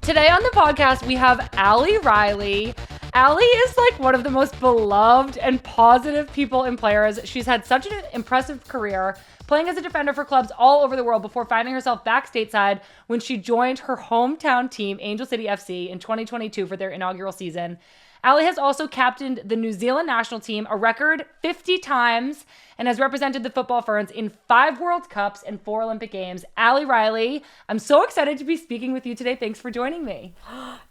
Today on the podcast, we have Allie Riley. Allie is like one of the most beloved and positive people and players. She's had such an impressive career, playing as a defender for clubs all over the world before finding herself back stateside when she joined her hometown team, Angel City FC, in 2022 for their inaugural season. Allie has also captained the New Zealand national team a record 50 times and has represented the Football Ferns in 5 World Cups and 4 Olympic Games. Allie Riley, I'm so excited to be speaking with you today. Thanks for joining me.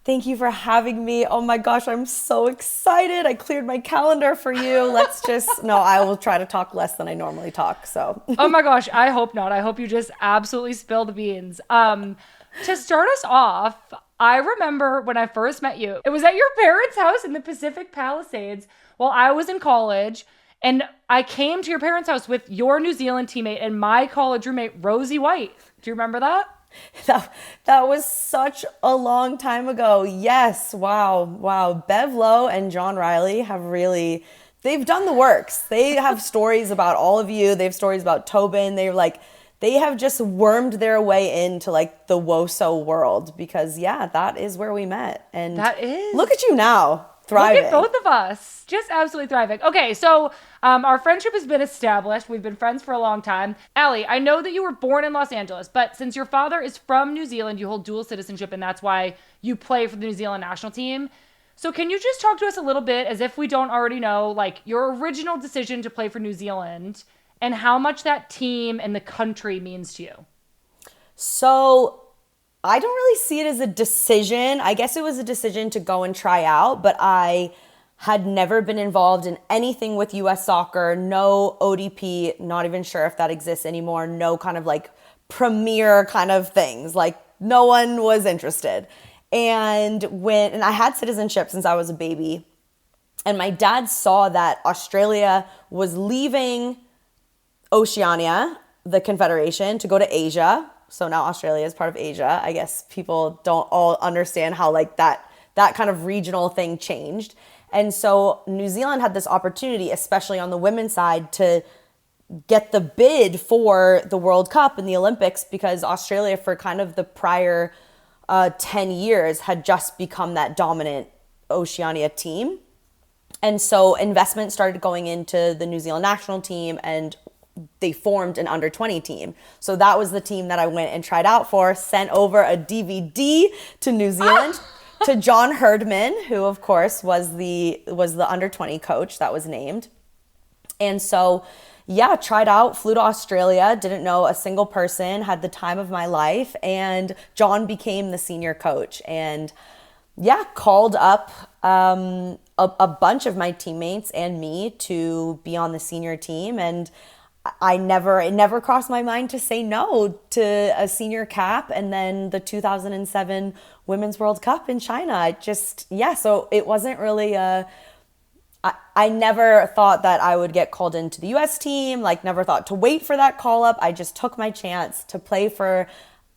Thank you for having me. Oh my gosh, I'm so excited. I cleared my calendar for you. I will try to talk less than I normally talk. So. Oh my gosh, I hope not. I hope you just absolutely spill the beans. To start us off, I remember when I first met you, it was at your parents' house in the Pacific Palisades while I was in college. And I came to your parents' house with your New Zealand teammate and my college roommate, Rosie White. Do you remember that? That was such a long time ago. Yes. Wow. Bev Lowe and John Riley they've done the works. They have stories about all of you. They have stories about Tobin. They have just wormed their way into like the WOSO world because that is where we met. And look at you now. Thriving. Look at both of us. Just absolutely thriving. Okay, so our friendship has been established. We've been friends for a long time. Allie, I know that you were born in Los Angeles, but since your father is from New Zealand, you hold dual citizenship, and that's why you play for the New Zealand national team. So can you just talk to us a little bit, as if we don't already know, like your original decision to play for New Zealand and how much that team and the country means to you? So I don't really see it as a decision. I guess it was a decision to go and try out, but I had never been involved in anything with US soccer, no ODP, not even sure if that exists anymore, no kind of like premier kind of things. Like no one was interested. And I had citizenship since I was a baby. And my dad saw that Australia was leaving Oceania, the Confederation, to go to Asia. So now Australia is part of Asia. I guess people don't all understand how like that kind of regional thing changed. And so New Zealand had this opportunity, especially on the women's side, to get the bid for the World Cup and the Olympics because Australia for kind of the prior 10 years had just become that dominant Oceania team. And so investment started going into the New Zealand national team and they formed an under-20 team. So that was the team that I went and tried out for, sent over a DVD to New Zealand to John Herdman, who of course was the under-20 coach that was named. And so, tried out, flew to Australia, didn't know a single person, had the time of my life, and John became the senior coach. And called up a bunch of my teammates and me to be on the senior team. And it never crossed my mind to say no to a senior cap and then the 2007 Women's World Cup in China. So it wasn't really I never thought that I would get called into the US team, never thought to wait for that call up. I just took my chance to play for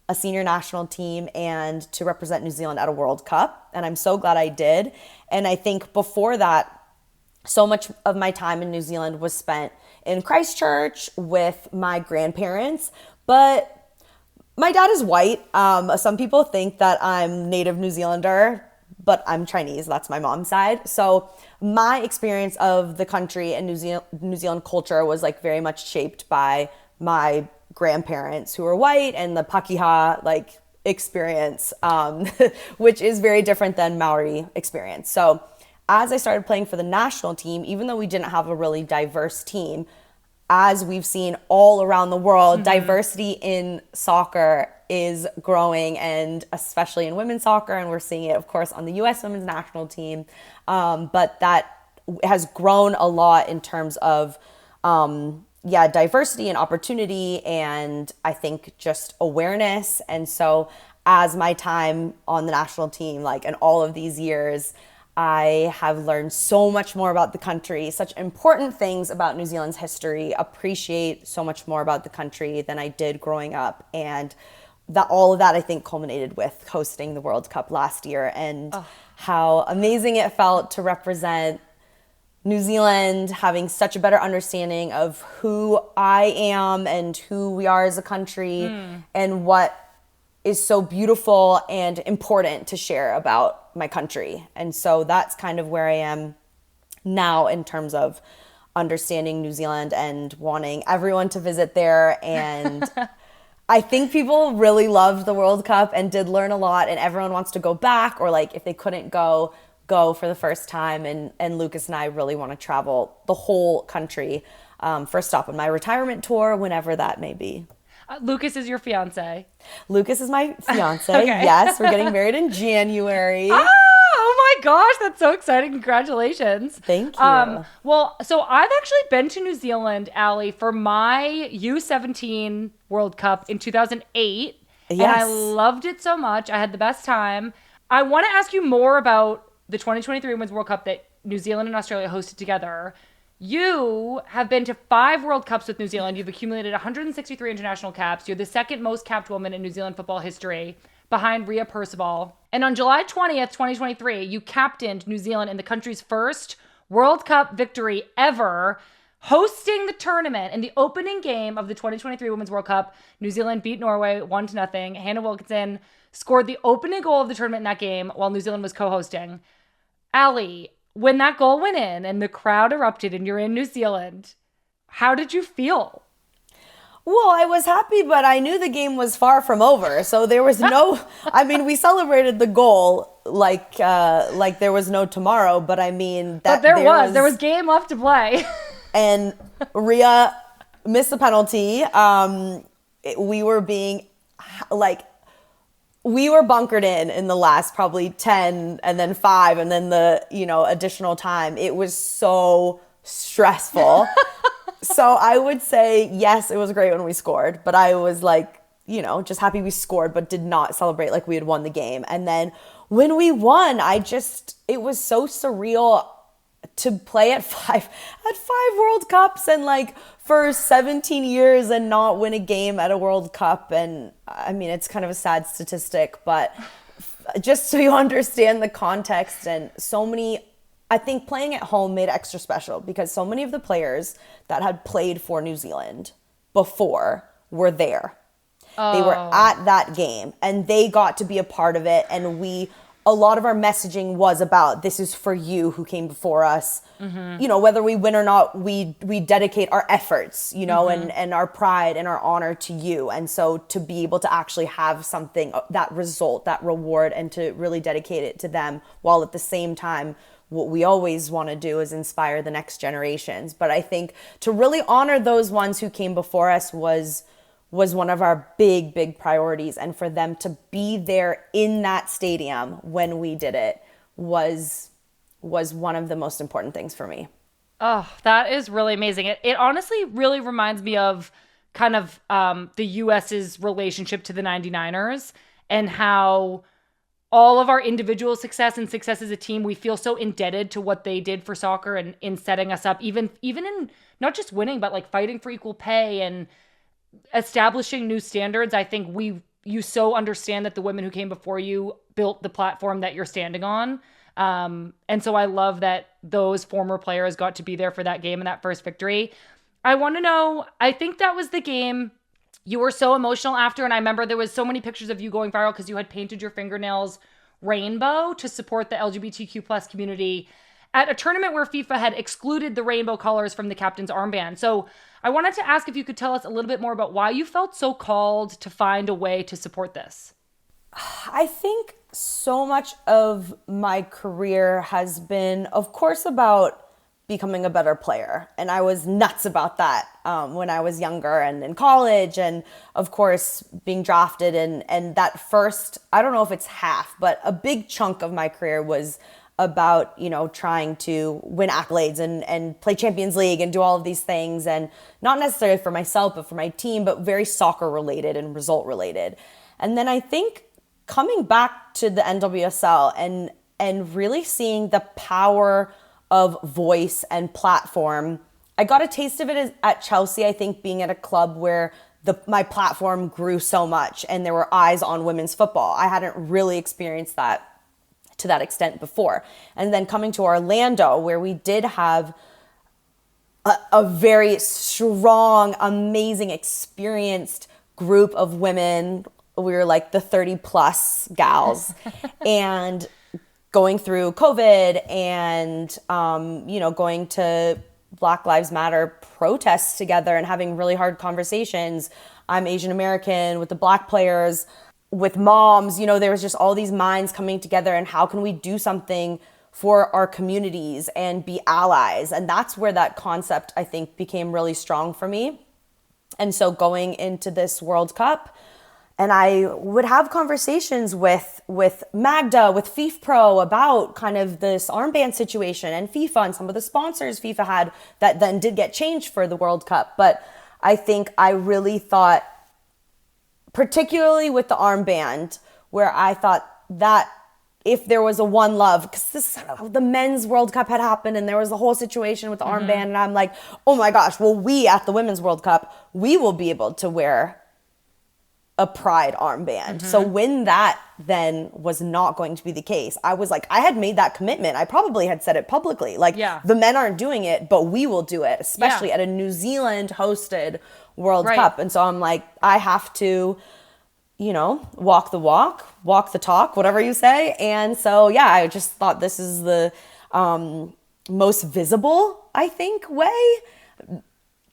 a senior national team and to represent New Zealand at a World Cup. And I'm so glad I did. And I think before that, so much of my time in New Zealand was spent in Christchurch with my grandparents, but my dad is white. Some people think that I'm native New Zealander, but I'm Chinese. That's my mom's side. So my experience of the country and New Zealand culture was very much shaped by my grandparents who were white and the Pakeha experience, which is very different than Maori experience. So as I started playing for the national team, even though we didn't have a really diverse team, as we've seen all around the world, diversity in soccer is growing, and especially in women's soccer. And we're seeing it, of course, on the U.S. women's national team. But that has grown a lot in terms of, diversity and opportunity, and I think just awareness. And so as my time on the national team, in all of these years, I have learned so much more about the country, such important things about New Zealand's history, appreciate so much more about the country than I did growing up. And all of that, I think, culminated with hosting the World Cup last year and how amazing it felt to represent New Zealand, having such a better understanding of who I am and who we are as a country and what is so beautiful and important to share about my country. And so that's kind of where I am now in terms of understanding New Zealand and wanting everyone to visit there. And I think people really loved the World Cup and did learn a lot, and everyone wants to go back, or like if they couldn't go for the first time. And Lucas and I really want to travel the whole country for a stop on my retirement tour, whenever that may be. Lucas is your fiance. Lucas is my fiance. Okay. Yes, we're getting married in January. Oh my gosh, that's so exciting. Congratulations. Thank you. Well, so I've actually been to New Zealand, Allie, for my U17 World Cup in 2008. Yes. And I loved it so much. I had the best time. I want to ask you more about the 2023 Women's World Cup that New Zealand and Australia hosted together. You have been to 5 World Cups with New Zealand. You've accumulated 163 international caps. You're the second most capped woman in New Zealand football history, behind Rhea Percival. And on July 20th, 2023, you captained New Zealand in the country's first World Cup victory ever, hosting the tournament. In the opening game of the 2023 Women's World Cup, New Zealand beat Norway 1-0. Hannah Wilkinson scored the opening goal of the tournament in that game while New Zealand was co-hosting. Allie, when that goal went in and the crowd erupted and you're in New Zealand, how did you feel? Well, I was happy, but I knew the game was far from over. So there was no, I mean, we celebrated the goal like there was no tomorrow, but I mean, that there was game left to play. And Rhea missed the penalty. We were being we were bunkered in the last probably 10 and then 5 and then the, additional time. It was so stressful. So I would say, yes, it was great when we scored, but I was just happy we scored, but did not celebrate like we had won the game. And then when we won, it was so surreal to play at 5 World Cups and for 17 years and not win a game at a World Cup. And I mean, it's kind of a sad statistic, but just so you understand the context, and I think playing at home made it extra special because so many of the players that had played for New Zealand before were there. Oh. They were at that game and they got to be a part of it. And a lot of our messaging was about, this is for you who came before us. Mm-hmm. Whether we win or not, we dedicate our efforts, mm-hmm. and our pride and our honor to you. And so to be able to actually have something, that result, that reward, and to really dedicate it to them, while at the same time, what we always want to do is inspire the next generations. But I think to really honor those ones who came before us was one of our big priorities. And for them to be there in that stadium when we did it was one of the most important things for me. Oh, that is really amazing. It honestly really reminds me of kind of the US's relationship to the 99ers and how all of our individual success and success as a team, we feel so indebted to what they did for soccer and in setting us up, even in not just winning, but fighting for equal pay and establishing new standards. I think you so understand that the women who came before you built the platform that you're standing on. And so I love that those former players got to be there for that game and that first victory. I want to know, I think that was the game you were so emotional after, and I remember there was so many pictures of you going viral because you had painted your fingernails rainbow to support the LGBTQ plus community at a tournament where FIFA had excluded the rainbow colors from the captain's armband. So I wanted to ask if you could tell us a little bit more about why you felt so called to find a way to support this. I think so much of my career has been, of course, about becoming a better player. And I was nuts about that when I was younger and in college, and of course being drafted, and that first, I don't know if it's half, but a big chunk of my career was about, trying to win accolades and play Champions League and do all of these things, and not necessarily for myself, but for my team, but very soccer related and result related. And then I think coming back to the NWSL and really seeing the power of voice and platform. I got a taste of it at Chelsea, I think, being at a club where my platform grew so much and there were eyes on women's football. I hadn't really experienced that to that extent before. And then coming to Orlando, where we did have a very strong, amazing, experienced group of women, we were like the 30 plus gals and going through COVID and, going to Black Lives Matter protests together and having really hard conversations. I'm Asian American with the Black players, with moms, there was just all these minds coming together, and how can we do something for our communities and be allies? And that's where that concept, I think, became really strong for me. And so going into this World Cup, and I would have conversations with Magda, with FIFPro about kind of this armband situation and FIFA and some of the sponsors FIFA had that then did get changed for the World Cup. But I think I really thought, particularly with the armband, where I thought that if there was a one love, because the men's World Cup had happened and there was the whole situation with the armband, and I'm like, oh my gosh, well, we at the Women's World Cup, we will be able to wear a pride armband. So when that then was not going to be the case, I was like, I had made that commitment. I probably had said it publicly. Like, the men aren't doing it, but we will do it, especially at a New Zealand hosted World Cup. And so I'm like, I have to, walk the walk, walk the talk, whatever you say. And so, I just thought this is the most visible, I think, way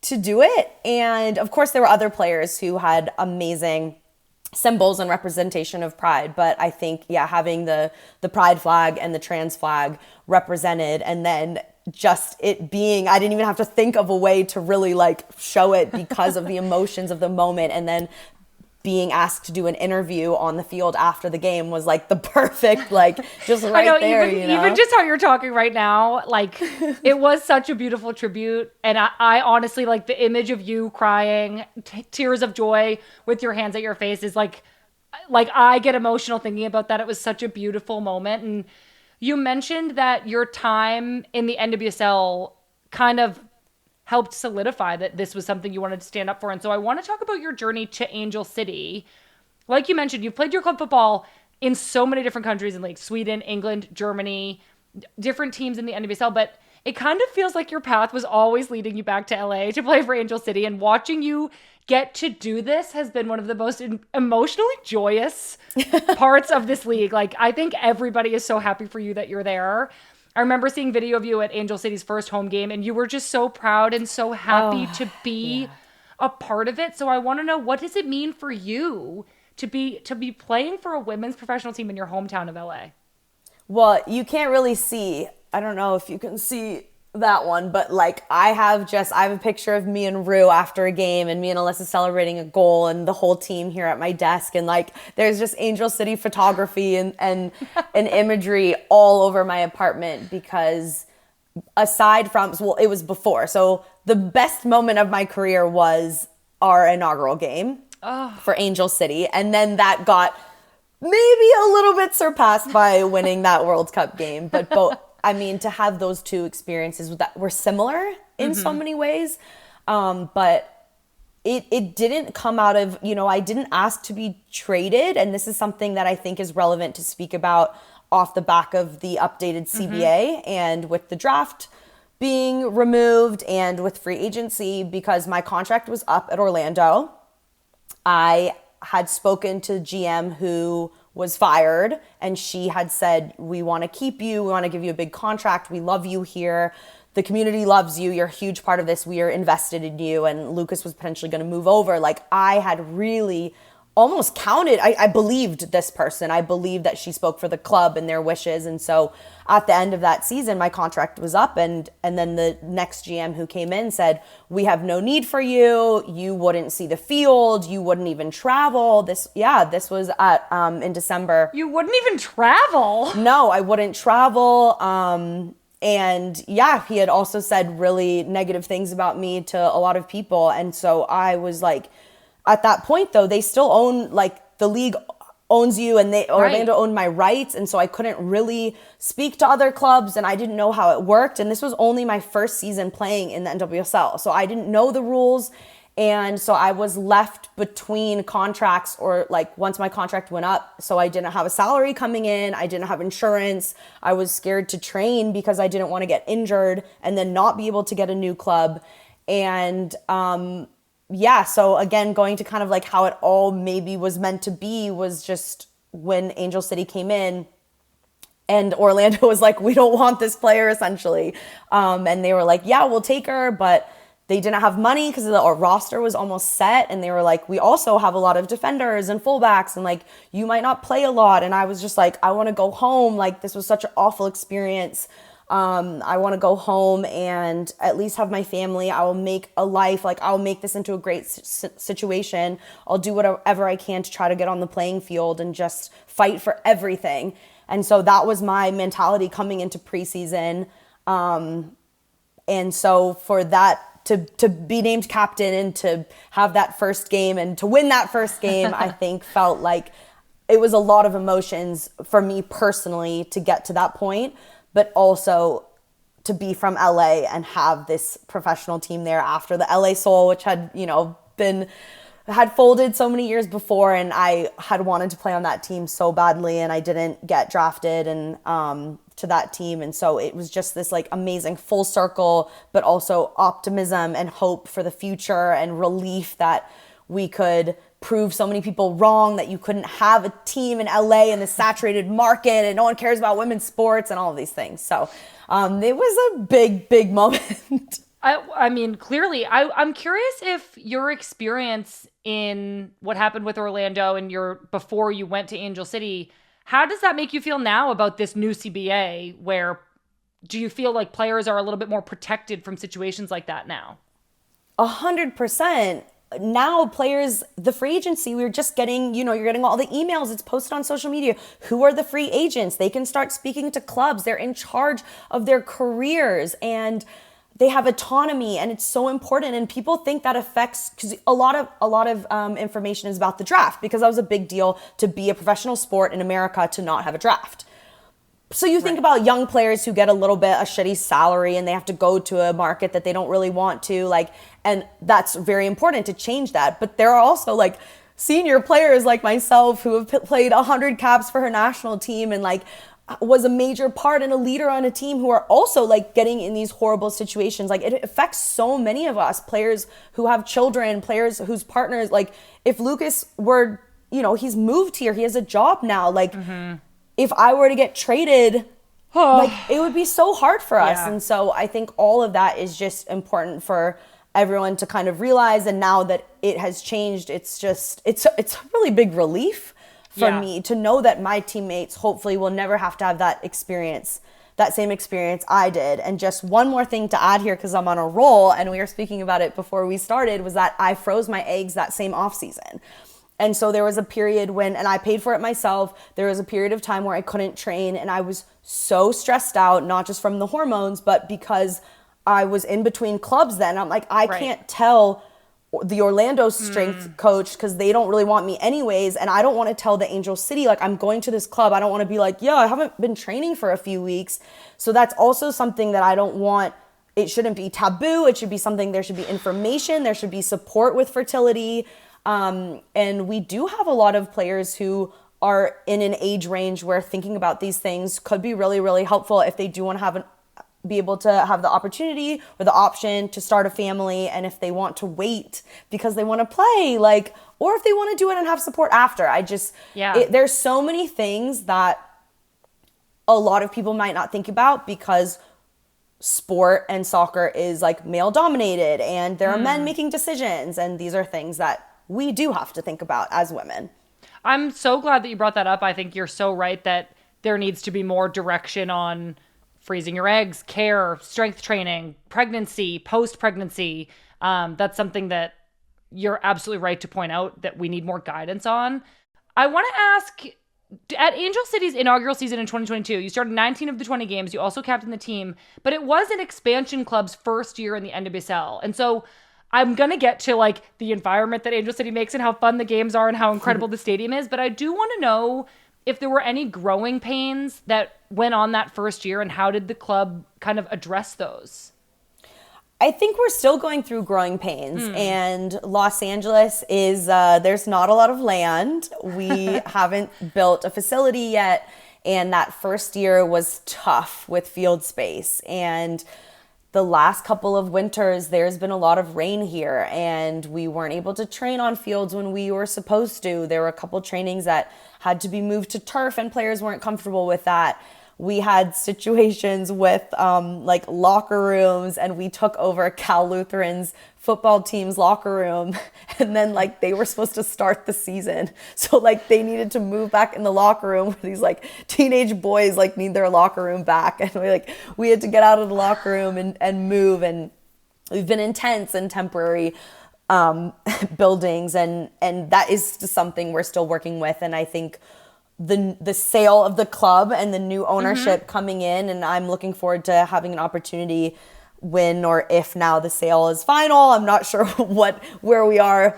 to do it. And of course, there were other players who had amazing symbols and representation of pride. But I think, having the pride flag and the trans flag represented, and then just it being, I didn't even have to think of a way to really like show it because of the emotions of the moment. And then being asked to do an interview on the field after the game was like the perfect, like just right there. Even just how you're talking right now, like it was such a beautiful tribute. And I honestly, like the image of you crying, tears of joy with your hands at your face is like I get emotional thinking about that. It was such a beautiful moment. And you mentioned that your time in the NWSL kind of helped solidify that this was something you wanted to stand up for. And so I want to talk about your journey to Angel City. Like you mentioned, you've played your club football in so many different countries in like Sweden, England, Germany, different teams in the NWSL, but it kind of feels like your path was always leading you back to LA to play for Angel City. And watching you get to do this has been one of the most emotionally joyous parts of this league. Like, I think everybody is so happy for you that you're there. I remember seeing video of you at Angel City's first home game, and you were just so proud and so happy to be a part of it. So I want to know, what does it mean for you to be playing for a women's professional team in your hometown of LA? Well, you can't really see, I don't know if you can see that one, but like I have a picture of me and Rue after a game, and me and Alyssa celebrating a goal, and the whole team here at my desk, and like there's just Angel City photography and imagery all over my apartment, because aside from, well, it was before, so the best moment of my career was our inaugural game for Angel City, and then that got maybe a little bit surpassed by winning that World Cup game, but both. I mean, to have those two experiences that were similar in so many ways, but it didn't come out of, I didn't ask to be traded. And this is something that I think is relevant to speak about off the back of the updated CBA and with the draft being removed and with free agency, because my contract was up at Orlando. I had spoken to GM who was fired, and she had said, we want to keep you, we want to give you a big contract, we love you here, the community loves you, you're a huge part of this, we are invested in you, and Lucas was potentially going to move over. Like, I had really almost counted, I believed this person, I believed that she spoke for the club and their wishes. And so at the end of that season, my contract was up, and then the next GM who came in said, we have no need for you, you wouldn't see the field, you wouldn't even travel. This was at in December. You wouldn't even travel? No, I wouldn't travel. And he had also said really negative things about me to a lot of people. And so I was like, at that point though, they still own, like, the league owns you, and Orlando owned my rights, and so I couldn't really speak to other clubs, and I didn't know how it worked. And this was only my first season playing in the NWSL, so I didn't know the rules. And so I was left between contracts, or like once my contract went up, so I didn't have a salary coming in, I didn't have insurance, I was scared to train because I didn't want to get injured and then not be able to get a new club. And yeah, so again, going to kind of like how it all maybe was meant to be was just when Angel City came in and Orlando was like, we don't want this player essentially. And they were like, yeah, we'll take her. But they didn't have money because the roster was almost set. And they were like, we also have a lot of defenders and fullbacks and like, you might not play a lot. And I was just like, I want to go home. Like, this was such an awful experience. I want to go home and at least have my family. I will make a life, like I'll make this into a great situation. I'll do whatever I can to try to get on the playing field and just fight for everything. And so that was my mentality coming into preseason. And so for that to be named captain and to have that first game and to win that first game, I think felt like it was a lot of emotions for me personally to get to that point, but also to be from LA and have this professional team there after the LA Soul, which had, had folded so many years before, and I had wanted to play on that team so badly, and I didn't get drafted and to that team. And so it was just this like amazing full circle, but also optimism and hope for the future and relief that we could prove so many people wrong, that you couldn't have a team in LA in the saturated market and no one cares about women's sports and all of these things. So it was a big moment. I mean, clearly, I'm curious if your experience in what happened with Orlando and before you went to Angel City, how does that make you feel now about this new CBA? Where do you feel like players are a little bit more protected from situations like that now? 100%. Now players, the free agency, we're just getting, you're getting all the emails. It's posted on social media. Who are the free agents? They can start speaking to clubs. They're in charge of their careers and they have autonomy, and it's so important. And people think that affects, because a lot of information is about the draft, because that was a big deal to be a professional sport in America to not have a draft. So you think about young players who get a shitty salary and they have to go to a market that they don't really want to, and that's very important to change that. But there are also senior players like myself who have played 100 caps for her national team and was a major part and a leader on a team who are also getting in these horrible situations. It affects so many of us, players who have children, players whose partners, if Lucas were, he's moved here, he has a job now, if I were to get traded, it would be so hard for us. Yeah. And so I think all of that is just important for everyone to kind of realize. And now that it has changed, it's a really big relief for me to know that my teammates hopefully will never have to have that same experience I did. And just one more thing to add here, because I'm on a roll, and we were speaking about it before we started, was that I froze my eggs that same off season. And so there was a period and I paid for it myself, there was a period of time where I couldn't train, and I was so stressed out, not just from the hormones, but because I was in between clubs then. I'm like, I can't tell the Orlando strength coach because they don't really want me anyways, and I don't want to tell the Angel City, I'm going to this club. I don't want to be I haven't been training for a few weeks. So that's also something that I don't want. It shouldn't be taboo. It should be something, there should be information, there should be support with fertility. And we do have a lot of players who are in an age range where thinking about these things could be really, really helpful if they do want to be able to have the opportunity or the option to start a family, and if they want to wait because they want to play, or if they want to do it and have support after. There's so many things that a lot of people might not think about because sport and soccer is male dominated and there are men making decisions, and these are things that we do have to think about as women. I'm so glad that you brought that up. I think you're so right that there needs to be more direction on freezing your eggs, care, strength training, pregnancy, post-pregnancy. That's something that you're absolutely right to point out that we need more guidance on. I want to ask, at Angel City's inaugural season in 2022, you started 19 of the 20 games. You also captained the team, but it was an expansion club's first year in the NWSL. And so I'm going to get to the environment that Angel City makes and how fun the games are and how incredible the stadium is. But I do want to know if there were any growing pains that went on that first year, and how did the club kind of address those? I think we're still going through growing pains, and Los Angeles is, there's not a lot of land. We haven't built a facility yet. And that first year was tough with field space. And the last couple of winters, there's been a lot of rain here, and we weren't able to train on fields when we were supposed to. There were a couple trainings that had to be moved to turf, and players weren't comfortable with that. We had situations with like locker rooms, and we took over Cal Lutheran's football team's locker room, and then like they were supposed to start the season, so like they needed to move back in the locker room where these like teenage boys like need their locker room back, and we had to get out of the locker room and move, and we've been in tents and temporary buildings, and that is just something we're still working with. And I think the sale of the club and the new ownership coming in, and I'm looking forward to having an opportunity when or if now the sale is final. I'm not sure where we are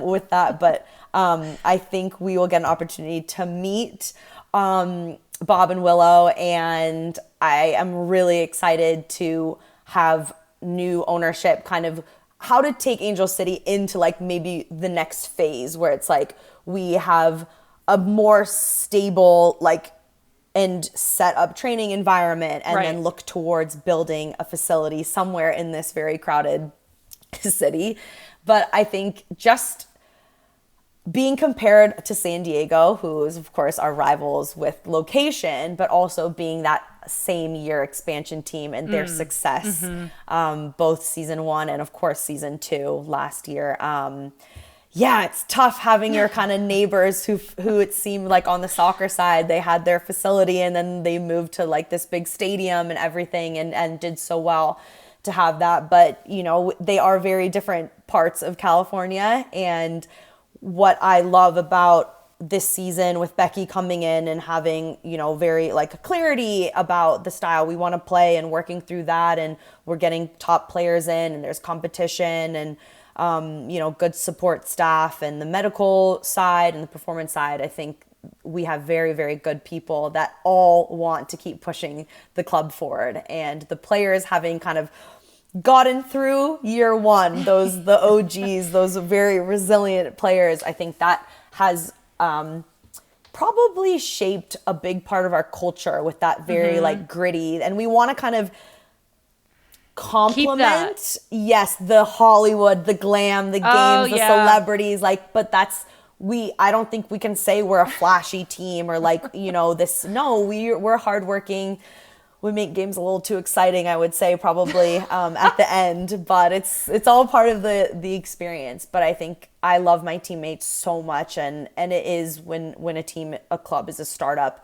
with that, but I think we will get an opportunity to meet Bob and Willow, and I am really excited to have new ownership, kind of how to take Angel City into like maybe the next phase where it's like we have a more stable like and set up training environment, and then look towards building a facility somewhere in this very crowded city. But I think just being compared to San Diego, who is of course our rivals with location, but also being that same year expansion team and their success, both season 1 and of course season 2 last year. Yeah, it's tough having your kind of neighbors who it seemed like on the soccer side, they had their facility and then they moved to like this big stadium and everything, and did so well to have that. But, you know, they are very different parts of California. And what I love about this season with Becky coming in and having, you know, very like clarity about the style we want to play and working through that, and we're getting top players in and there's competition, and you know, good support staff, and the medical side and the performance side. I think we have very, very good people that all want to keep pushing the club forward. And the players having kind of gotten through year 1, the OGs, those very resilient players, I think that has probably shaped a big part of our culture with that very like gritty. And we want to kind of compliment, yes, the Hollywood, the glam, the games, the celebrities, like, but I don't think we can say we're a flashy team or like, you know, we're hardworking. We make games a little too exciting, I would say, probably at the end, but it's all part of the experience. But I think I love my teammates so much, and it is when a club is a startup,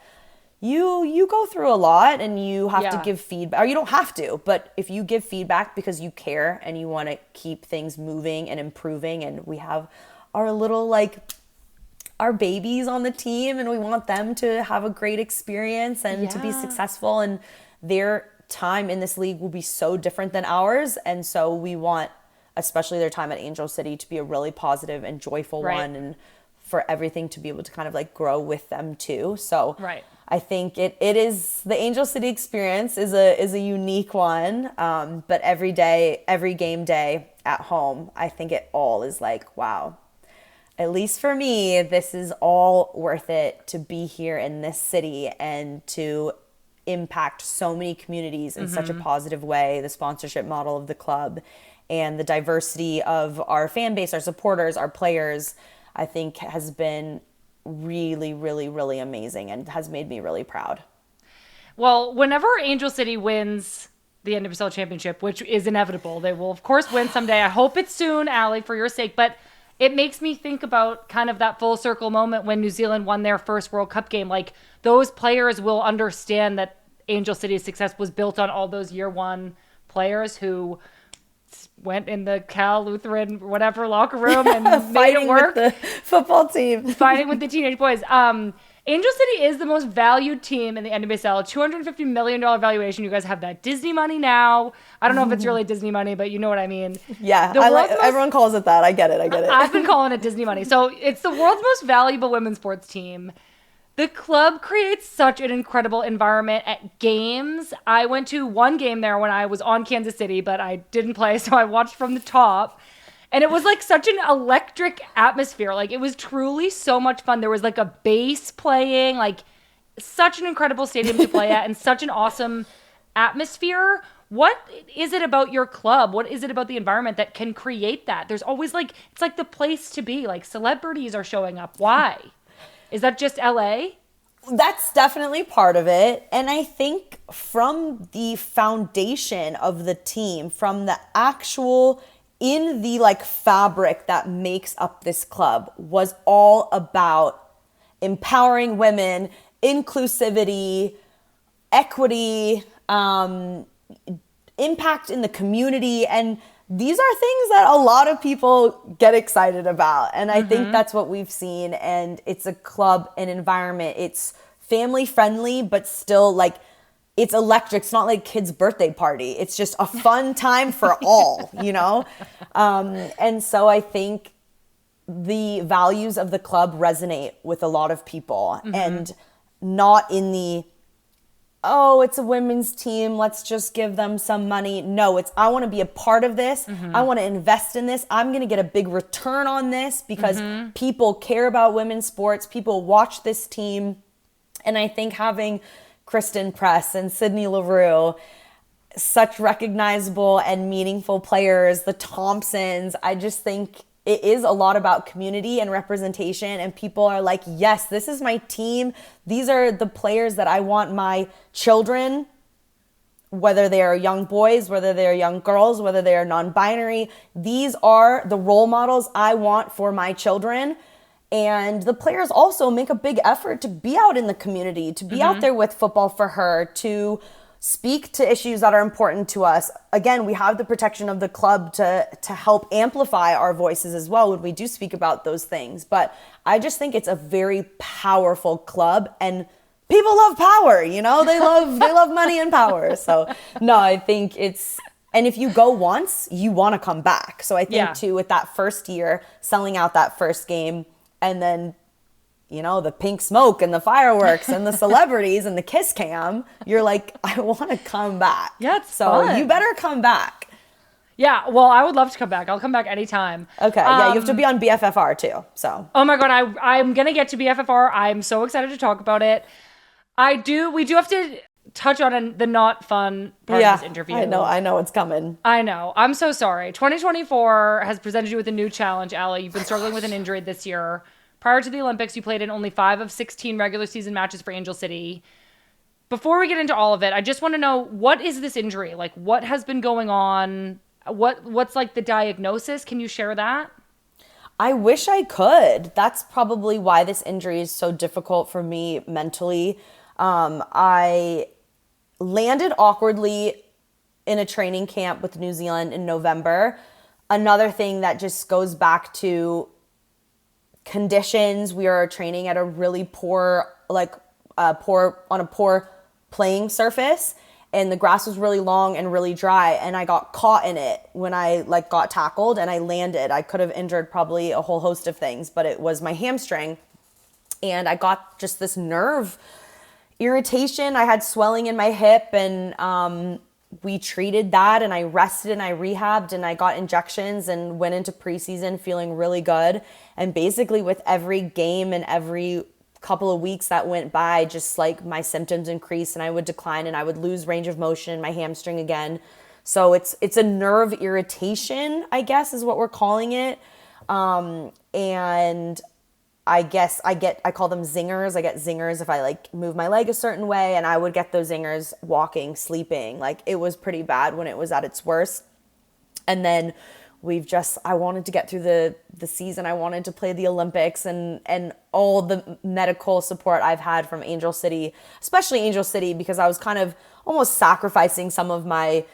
you go through a lot, and you have to give feedback, or you don't have to, but if you give feedback because you care and you want to keep things moving and improving, and we have our little like our babies on the team, and we want them to have a great experience and to be successful, and their time in this league will be so different than ours. And so we want, especially their time at Angel City, to be a really positive and joyful one, and for everything to be able to kind of like grow with them too. So I think it is, the Angel City experience is a unique one. But every day, every game day at home, I think it all is like, wow, at least for me, this is all worth it to be here in this city and to impact so many communities in such a positive way. The sponsorship model of the club and the diversity of our fan base, our supporters, our players, I think has been really, really, really amazing and has made me really proud. Well, whenever Angel City wins the NWSL championship, which is inevitable, they will of course win someday. I hope it's soon, Allie, for your sake, but it makes me think about kind of that full circle moment when New Zealand won their first World Cup game. Like, those players will understand that Angel City's success was built on all those year 1 players who went in the Cal Lutheran whatever locker room and made it work. With the football team. Fighting with the teenage boys. Angel City is the most valued team in the NWSL. $250 million valuation. You guys have that Disney money now. I don't know if it's really Disney money, but you know what I mean. Yeah, everyone calls it that. I get it. I've been calling it Disney money. So it's the world's most valuable women's sports team. The club creates such an incredible environment at games. I went to one game there when I was on Kansas City, but I didn't play, so I watched from the top. And it was like such an electric atmosphere. Like, it was truly so much fun. There was like a bass playing, like such an incredible stadium to play at and such an awesome atmosphere. What is it about your club? What is it about the environment that can create that? There's always like, it's like the place to be. Like celebrities are showing up. Why? Is that just LA? That's definitely part of it. And I think from the foundation of the team, from the actual in the like fabric that makes up this club, was all about empowering women, inclusivity, equity, impact in the community. And these are things that a lot of people get excited about. And I think that's what we've seen. And it's a club, an environment. It's family friendly, but still like it's electric. It's not like kids' birthday party. It's just a fun time for all, you know? And so I think the values of the club resonate with a lot of people, and not in the, oh, it's a women's team, let's just give them some money. No, it's, I want to be a part of this. I want to invest in this. I'm going to get a big return on this because people care about women's sports. People watch this team. And I think having Kristen Press and Sydney Leroux, such recognizable and meaningful players, the Thompsons, I just think it is a lot about community and representation, and people are like, yes, this is my team. These are the players that I want my children, whether they are young boys, whether they're young girls, whether they are non-binary. These are the role models I want for my children. And the players also make a big effort to be out in the community, to be out there with Football for Her, to speak to issues that are important to us. Again, we have the protection of the club to help amplify our voices as well when we do speak about those things. But I just think it's a very powerful club, and people love power, you know? They love money and power. So no, I think it's, and if you go once, you want to come back. So I think too, with that first year, selling out that first game, and then, you know, the pink smoke and the fireworks and the celebrities and the kiss cam, you're like, I want to come back. Yeah, it's so fun. You better come back. Yeah, well, I would love to come back. I'll come back anytime. Okay, yeah, you have to be on BFFR too, so. Oh my God, I'm going to get to BFFR. I'm so excited to talk about it. We do have to touch on the not fun part of this interview. I know it's coming. I know. I'm so sorry. 2024 has presented you with a new challenge, Allie. You've been struggling with an injury this year. Prior to the Olympics, you played in only 5 of 16 regular season matches for Angel City. Before we get into all of it, I just want to know, what is this injury? Like, what has been going on? What's like the diagnosis? Can you share that? I wish I could. That's probably why this injury is so difficult for me mentally. I landed awkwardly in a training camp with New Zealand in November. Another thing that just goes back to conditions. We are training at a really poor playing surface, and the grass was really long and really dry, and I got caught in it when I got tackled and I landed. I could have injured probably a whole host of things, but it was my hamstring, and I got just this nerve irritation. I had swelling in my hip, and we treated that, and I rested and I rehabbed and I got injections and went into preseason feeling really good. And basically with every game and every couple of weeks that went by, just like my symptoms increased and I would decline and I would lose range of motion in my hamstring again. So it's a nerve irritation, I guess is what we're calling it. And I guess I call them zingers. I get zingers if I move my leg a certain way, and I would get those zingers walking, sleeping. It was pretty bad when it was at its worst. And then I wanted to get through the season. I wanted to play the Olympics, and all the medical support I've had from Angel City, especially Angel City, because I was kind of almost sacrificing some of my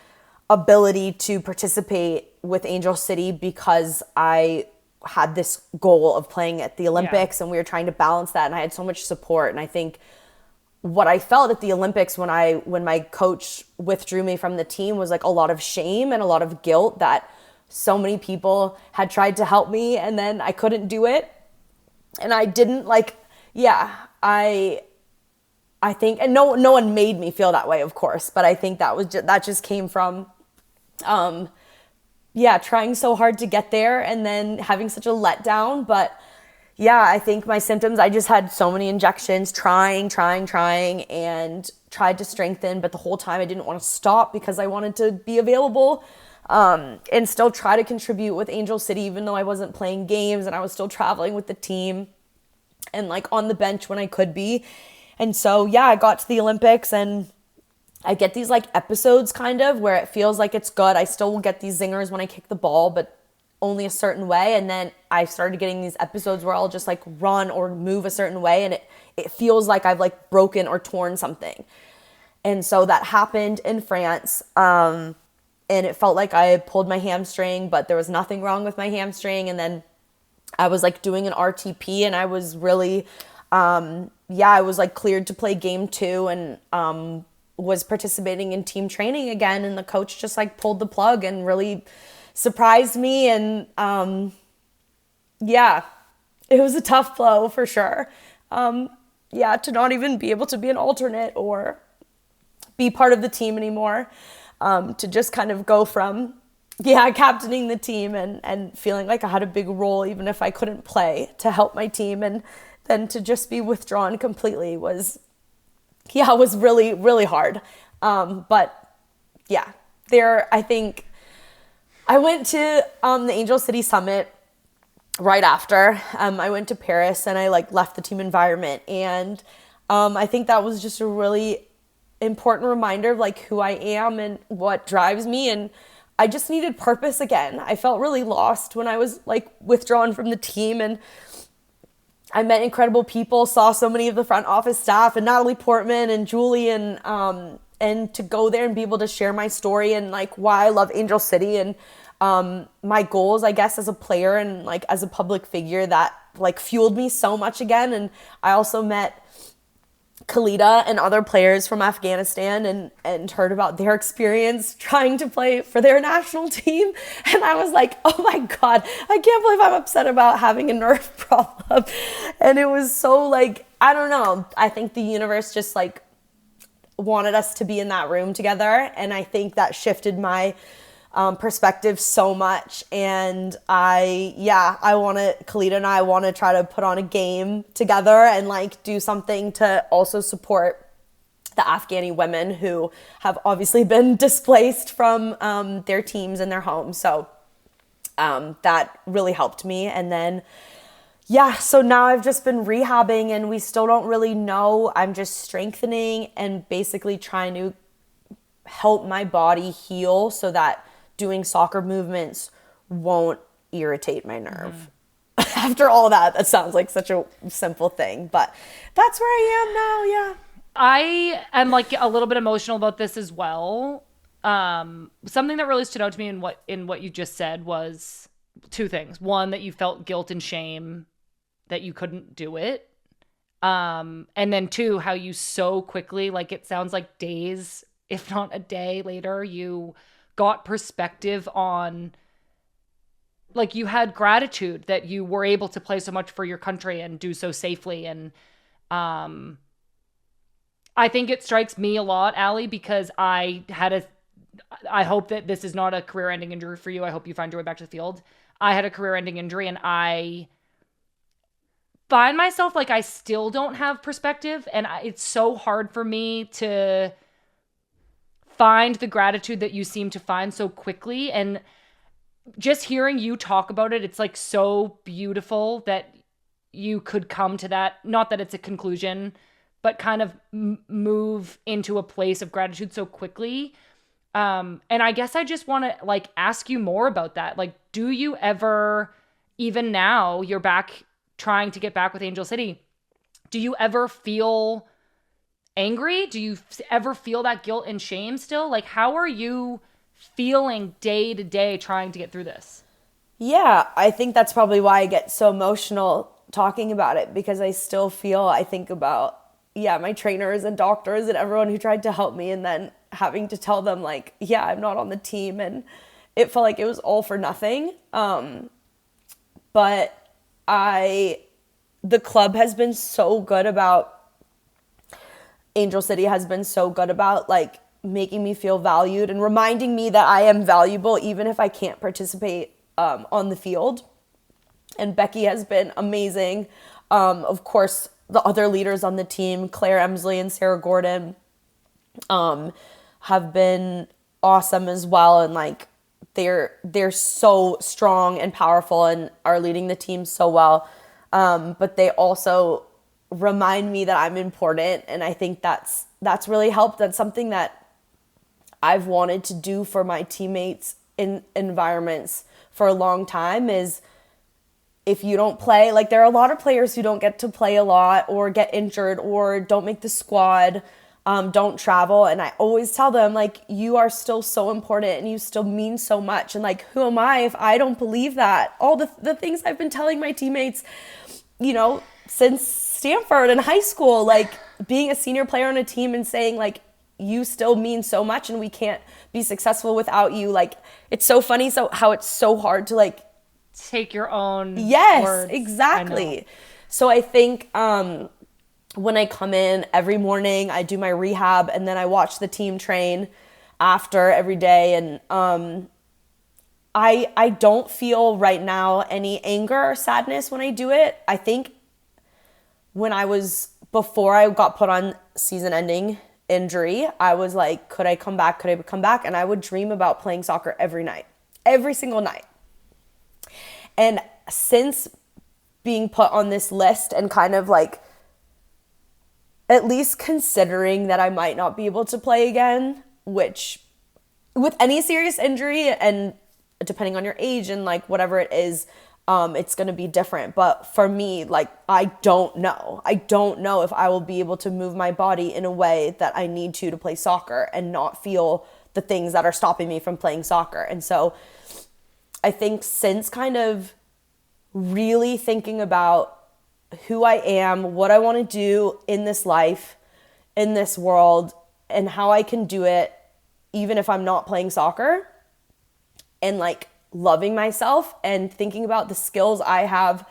ability to participate with Angel City because I had this goal of playing at the Olympics, and we were trying to balance that, and I had so much support. And I think what I felt at the Olympics when my coach withdrew me from the team was a lot of shame and a lot of guilt that so many people had tried to help me and then I couldn't do it. And I didn't I think, and no one made me feel that way, of course, but I think that just came from trying so hard to get there and then having such a letdown. But yeah, I think my symptoms, I just had so many injections, trying, and tried to strengthen. But the whole time I didn't want to stop because I wanted to be available and still try to contribute with Angel City, even though I wasn't playing games and I was still traveling with the team and like on the bench when I could be. And so, yeah, I got to the Olympics and I get these like episodes kind of where it feels like it's good. I still will get these zingers when I kick the ball, but only a certain way. And then I started getting these episodes where I'll just like run or move a certain way and it feels like I've like broken or torn something. And so that happened in France. And it felt like I had pulled my hamstring, but there was nothing wrong with my hamstring. And then I was like doing an RTP and I was really, I was like cleared to play game 2 and was participating in team training again. And the coach just like pulled the plug and really surprised me. And it was a tough blow for sure. To not even be able to be an alternate or be part of the team anymore. To just kind of go from, captaining the team and feeling like I had a big role, even if I couldn't play, to help my team. And then to just be withdrawn completely was really, really hard. I think I went to the Angel City Summit right after. I went to Paris and I like left the team environment. And I think that was just a really important reminder of like who I am and what drives me. And I just needed purpose again. I felt really lost when I was like withdrawn from the team, and I met incredible people, saw so many of the front office staff and Natalie Portman and Julie, and to go there and be able to share my story and like why I love Angel City and my goals, I guess, as a player and like as a public figure, that like fueled me so much again. And I also met Khalida and other players from Afghanistan and heard about their experience trying to play for their national team. And I was like, oh my God, I can't believe I'm upset about having a nerve problem. And it was so like, I don't know. I think the universe just like wanted us to be in that room together. And I think that shifted my perspective so much. And Khalida and I want to try to put on a game together and like do something to also support the Afghani women who have obviously been displaced from their teams and their homes. So that really helped me. And then, so now I've just been rehabbing and we still don't really know. I'm just strengthening and basically trying to help my body heal so that doing soccer movements won't irritate my nerve. After all that sounds like such a simple thing, but that's where I am now. I am like a little bit emotional about this as well. Something that really stood out to me in what you just said was 2 things. One, that you felt guilt and shame that you couldn't do it. And then 2, how you so quickly, like it sounds like days, if not a day later, you got perspective on, like you had gratitude that you were able to play so much for your country and do so safely. And I think it strikes me a lot, Allie, because I hope that this is not a career-ending injury for you. I hope you find your way back to the field. I had a career-ending injury and I find myself like I still don't have perspective, and it's so hard for me to find the gratitude that you seem to find so quickly. And just hearing you talk about it, it's like so beautiful that you could come to that, not that it's a conclusion, but kind of move into a place of gratitude so quickly. And I guess I just want to like ask you more about that. Like, do you ever, even now you're back trying to get back with Angel City, do you ever feel angry? Do you ever feel that guilt and shame still? Like, how are you feeling day to day trying to get through this? Yeah, I think that's probably why I get so emotional talking about it, because I still I think about, my trainers and doctors and everyone who tried to help me, and then having to tell them like, I'm not on the team, and it felt like it was all for nothing. But the club has been so good about, Angel City has been so good about like making me feel valued and reminding me that I am valuable even if I can't participate on the field. and Becky has been amazing. Of course, the other leaders on the team, Claire Emsley and Sarah Gordon, have been awesome as well. And like, they're so strong and powerful and are leading the team so well. But they also remind me that I'm important. And I think that's really helped. That's something that I've wanted to do for my teammates in environments for a long time is, if you don't play, like there are a lot of players who don't get to play a lot or get injured or don't make the squad, don't travel. And I always tell them, like, you are still so important and you still mean so much. And like, who am I if I don't believe that? All the things I've been telling my teammates, you know, since Stanford and high school, like being a senior player on a team and saying like, you still mean so much and we can't be successful without you. Like, it's so funny how it's so hard to like take your own words. Exactly. So I think when I come in every morning, I do my rehab and then I watch the team train after every day. And I don't feel right now any anger or sadness when I do it. I think before I got put on season-ending injury, I was like, could I come back? Could I come back? And I would dream about playing soccer every night, every single night. And since being put on this list and kind of like at least considering that I might not be able to play again, which with any serious injury and depending on your age and like whatever it is, it's going to be different. But for me, like, I don't know if I will be able to move my body in a way that I need to play soccer and not feel the things that are stopping me from playing soccer. And so I think since kind of really thinking about who I am, what I want to do in this life, in this world, and how I can do it even if I'm not playing soccer, and like loving myself and thinking about the skills I have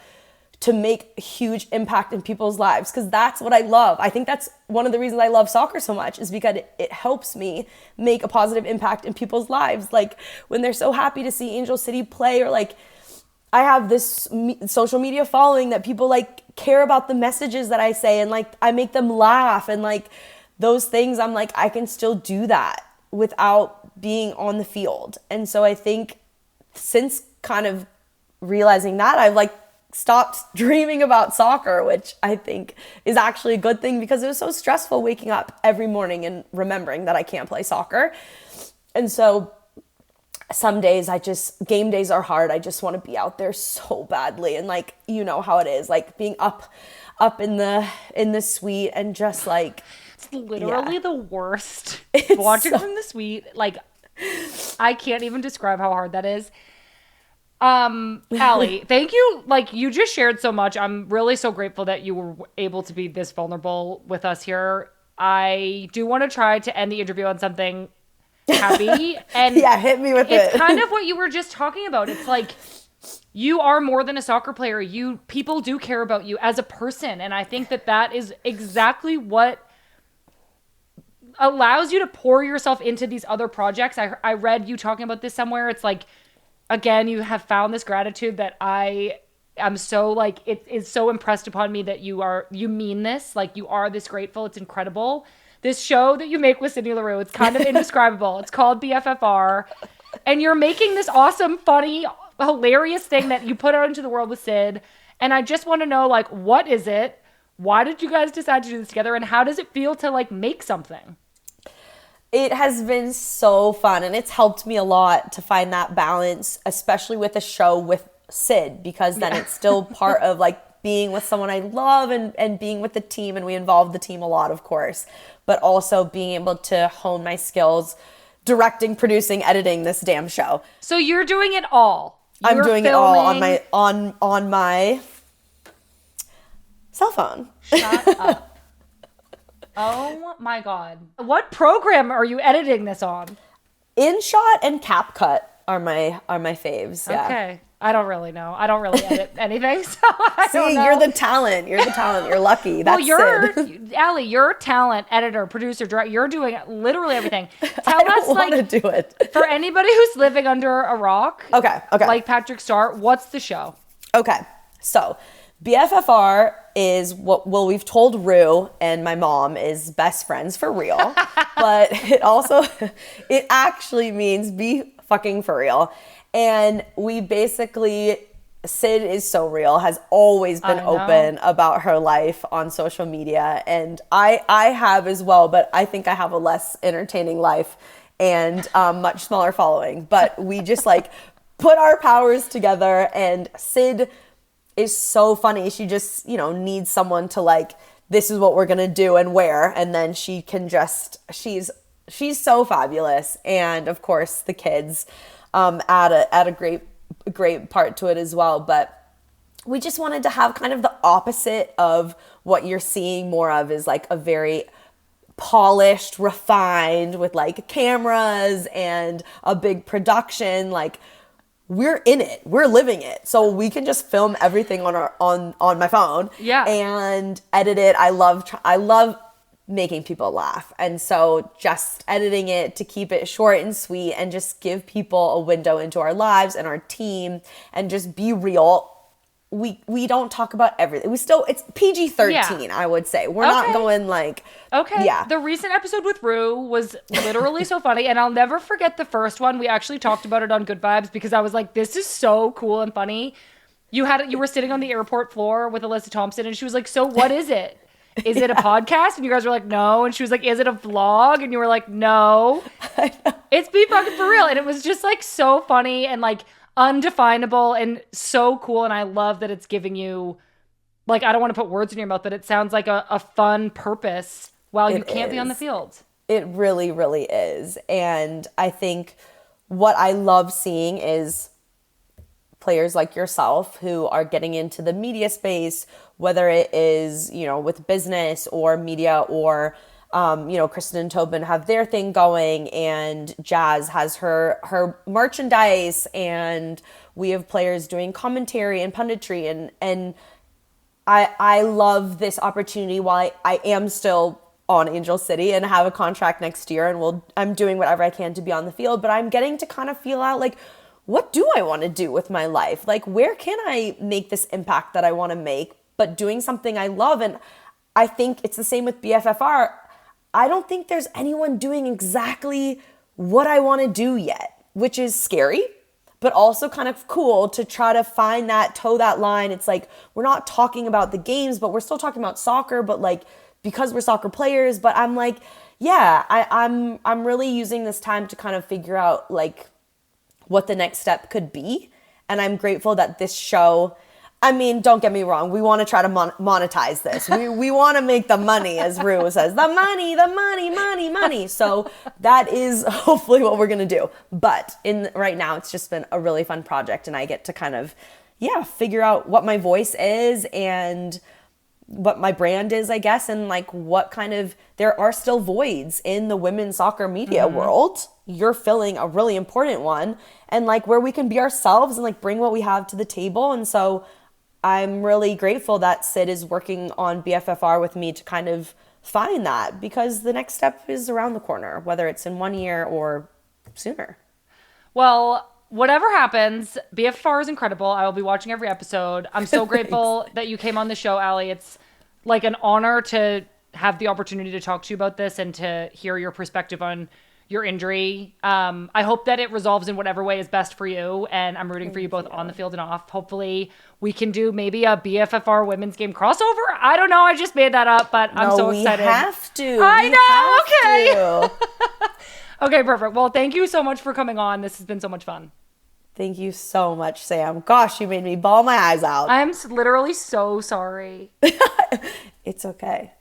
to make a huge impact in people's lives, because that's what I love. I think that's one of the reasons I love soccer so much, is because it helps me make a positive impact in people's lives. Like when they're so happy to see Angel City play, or like I have this social media following that people like care about the messages that I say, and like I make them laugh, and like those things, I'm like, I can still do that without being on the field. And so I think since kind of realizing that, I've like stopped dreaming about soccer, which I think is actually a good thing, because it was so stressful waking up every morning and remembering that I can't play soccer. And so some days game days are hard. I just want to be out there so badly. And like, you know how it is, like being up in the suite and just like, it's literally the worst. It's watching from the suite. Like, I can't even describe how hard that is. Allie, thank you. Like, you just shared so much. I'm really so grateful that you were able to be this vulnerable with us here. I do want to try to end the interview on something happy. And yeah, hit me with it. It's kind of what you were just talking about. It's like, you are more than a soccer player. People do care about you as a person. And I think that is exactly what allows you to pour yourself into these other projects. I read you talking about this somewhere. It's like, again, you have found this gratitude that I am so like, it is so impressed upon me that you mean this. Like, you are this grateful. It's incredible. This show that you make with Sydney Leroux, it's kind of indescribable. It's called BFFR. And you're making this awesome, funny, hilarious thing that you put out into the world with Sid. And I just want to know, like, what is it? Why did you guys decide to do this together? And how does it feel to like make something? It has been so fun, and it's helped me a lot to find that balance, especially with a show with Sid, because then it's still part of like being with someone I love and being with the team, and we involve the team a lot, of course, but also being able to hone my skills directing, producing, editing this damn show. So you're doing it all. I'm doing it all on my cell phone. Shut up. Oh my God. What program are you editing this on? InShot and CapCut are my faves. Yeah. Okay. I don't really know. I don't really edit anything, so I don't know. You're the talent. You're lucky. That's Allie, you're talent, editor, producer, director. You're doing literally everything. I don't want to do it. For anybody who's living under a rock, okay, like Patrick Star, what's the show? Okay, so BFFR is we've told Rue and my mom is best friends for real, but it actually means be fucking for real. And we basically, Sid is so real, has always been open about her life on social media. And I have as well, but I think I have a less entertaining life and much smaller following. But we just like put our powers together, and Sid is so funny. She just, needs someone to like, this is what we're going to do and where. And then she can just, she's so fabulous. And of course the kids add a great part to it as well. But we just wanted to have kind of the opposite of what you're seeing more of, is like a very polished, refined, with like cameras and a big production. Like, we're in it, we're living it, so we can just film everything on my phone, and edit it. I love making people laugh, and so just editing it to keep it short and sweet and just give people a window into our lives and our team and just be real. We don't talk about everything. It's PG-13, I would say. We're not going like... Okay. Yeah. The recent episode with Rue was literally so funny, and I'll never forget the first one. We actually talked about it on Good Vibes because I was like, this is so cool and funny. You were sitting on the airport floor with Alyssa Thompson, and she was like, so what is it? Is it a podcast? And you guys were like, no. And she was like, is it a vlog? And you were like, no. It's Be Fucking For Real. And it was just like so funny and like undefinable and so cool. And I love that it's giving you, like, I don't want to put words in your mouth, but it sounds like a fun purpose while you can't be on the field. It really, really is. And I think what I love seeing is players like yourself who are getting into the media space, whether it is, with business or media, or Kristen and Tobin have their thing going, and Jazz has her merchandise, and we have players doing commentary and punditry, and I love this opportunity while I am still on Angel City and have a contract next year, and I'm doing whatever I can to be on the field, but I'm getting to kind of feel out like, what do I want to do with my life? Like, where can I make this impact that I want to make, but doing something I love? And I think it's the same with BFFR. I don't think there's anyone doing exactly what I want to do yet, which is scary, but also kind of cool to try to toe that line. It's like, we're not talking about the games, but we're still talking about soccer, but like, because we're soccer players. But I'm like, yeah, I'm really using this time to kind of figure out like what the next step could be. And I'm grateful that this show, I mean, don't get me wrong, we want to try to monetize this. We want to make the money, as Rue says, the money. So that is hopefully what we're going to do. But right now, it's just been a really fun project, and I get to kind of, figure out what my voice is and what my brand is, I guess, and like what kind of, there are still voids in the women's soccer media world. You're filling a really important one, and like where we can be ourselves and like bring what we have to the table. And so I'm really grateful that Sid is working on BFFR with me to kind of find that, because the next step is around the corner, whether it's in 1 year or sooner. Well, whatever happens, BFFR is incredible. I will be watching every episode. I'm so grateful that you came on the show, Allie. It's like an honor to have the opportunity to talk to you about this and to hear your perspective on your injury. I hope that it resolves in whatever way is best for you, and I'm rooting for you both on the field and off. Hopefully we can do maybe a BFFR women's game crossover. I don't know. I just made that up, but I'm so excited. We have to. I know. Okay. Okay, perfect. Well, thank you so much for coming on. This has been so much fun. Thank you so much, Sam. Gosh, you made me bawl my eyes out. I'm literally so sorry. It's okay.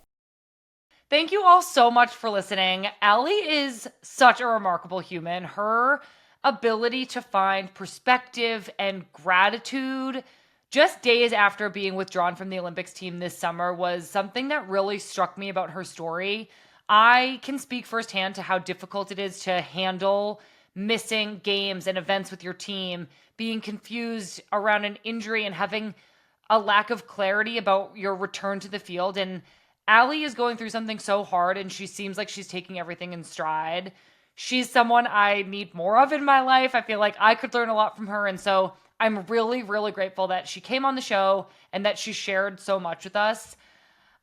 Thank you all so much for listening. Allie is such a remarkable human. Her ability to find perspective and gratitude just days after being withdrawn from the Olympics team this summer was something that really struck me about her story. I can speak firsthand to how difficult it is to handle missing games and events with your team, being confused around an injury and having a lack of clarity about your return to the field. And Allie is going through something so hard, and she seems like she's taking everything in stride. She's someone I need more of in my life. I feel like I could learn a lot from her. And so I'm really, really grateful that she came on the show and that she shared so much with us.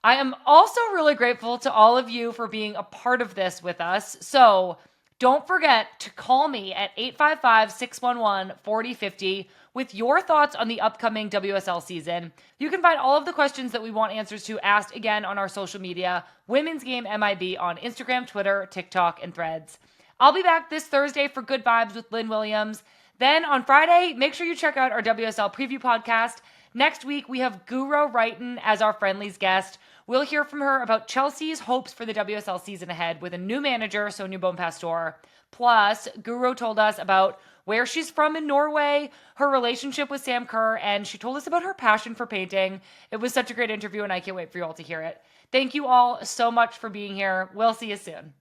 I am also really grateful to all of you for being a part of this with us. So don't forget to call me at 855-611-4050 with your thoughts on the upcoming WSL season. You can find all of the questions that we want answers to asked again on our social media, Women's Game MIB on Instagram, Twitter, TikTok, and Threads. I'll be back this Thursday for Good Vibes with Lynn Williams. Then on Friday, make sure you check out our WSL preview podcast. Next week, we have Guro Wrighton as our Friendlies guest. We'll hear from her about Chelsea's hopes for the WSL season ahead with a new manager, Sonia Bonpastor. Plus, Guro told us about where she's from in Norway, her relationship with Sam Kerr, and she told us about her passion for painting. It was such a great interview, and I can't wait for you all to hear it. Thank you all so much for being here. We'll see you soon.